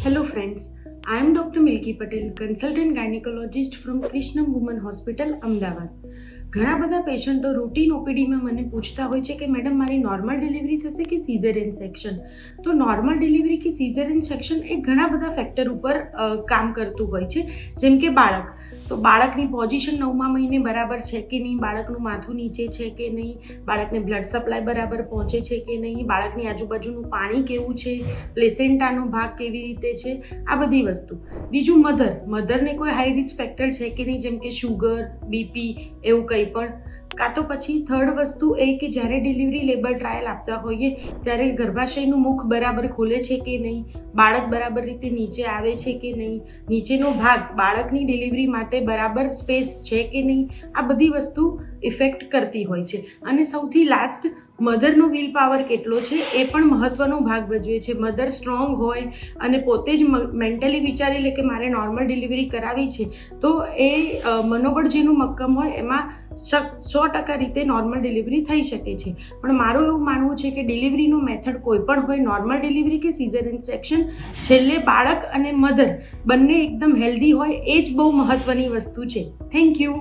Hello friends, I am Dr. Milky Patel, consultant gynecologist from Krishnam Women Hospital, Ahmedabad. ઘણા બધા પેશન્ટો routine ઓપીડીમાં મને પૂછતા હોય છે કે મેડમ મારી નોર્મલ ડિલિવરી થશે કે સિઝેરિયન સેક્શન. તો નોર્મલ ડિલિવરી કે સિઝેરિયન સેક્શન એ ઘણા બધા ફેક્ટર ઉપર કામ કરતું હોય છે, જેમ કે બાળક. તો બાળકની પોઝિશન 9મા મહિને બરાબર છે કે નહીં, બાળકનું માથું નીચે છે કે નહીં, બાળકને બ્લડ સપ્લાય બરાબર પહોંચે છે કે નહીં, બાળકની આજુબાજુનું પાણી કેવું છે, પ્લેસેન્ટાનો ભાગ કેવી રીતે છે, આ બધી વસ્તુ. બીજું મધરને કોઈ હાઈ રિસ્ક ફેક્ટર છે કે નહીં, જેમ કે શુગર, બીપી એવું કંઈ પણ. કાં તો પછી થર્ડ વસ્તુ એ કે જ્યારે ડિલિવરી લેબર ટ્રાયલ આપતા હોઈએ ત્યારે ગર્ભાશયનું મુખ બરાબર ખોલે છે કે નહીં, બાળક બરાબર રીતે નીચે આવે છે કે નહીં, નીચેનો ભાગ બાળકની ડિલિવરી માટે બરાબર સ્પેસ છે કે નહીં, આ બધી વસ્તુ ઇફેક્ટ કરતી હોય છે. અને સૌથી લાસ્ટ, મધરનો વિલ પાવર કેટલો છે એ પણ મહત્ત્વનો ભાગ ભજવે છે. મધર સ્ટ્રોંગ હોય અને પોતે જ મેન્ટલી વિચારી લે કે મારે નોર્મલ ડિલિવરી કરાવી છે, તો એ મનોબળ જેનું મક્કમ હોય એમાં 100% રીતે નોર્મલ ડિલિવરી થઈ શકે છે. પણ મારું એવું માનવું છે કે ડિલિવરીનું મેથડ કોઈ પણ હોય, નોર્મલ ડિલિવરી કે સિઝેરિયન સેક્શન, છેલ્લે બાળક અને મધર બંને એકદમ હેલ્ધી હોય એ જ બહુ મહત્ત્વની વસ્તુ છે. Thank you.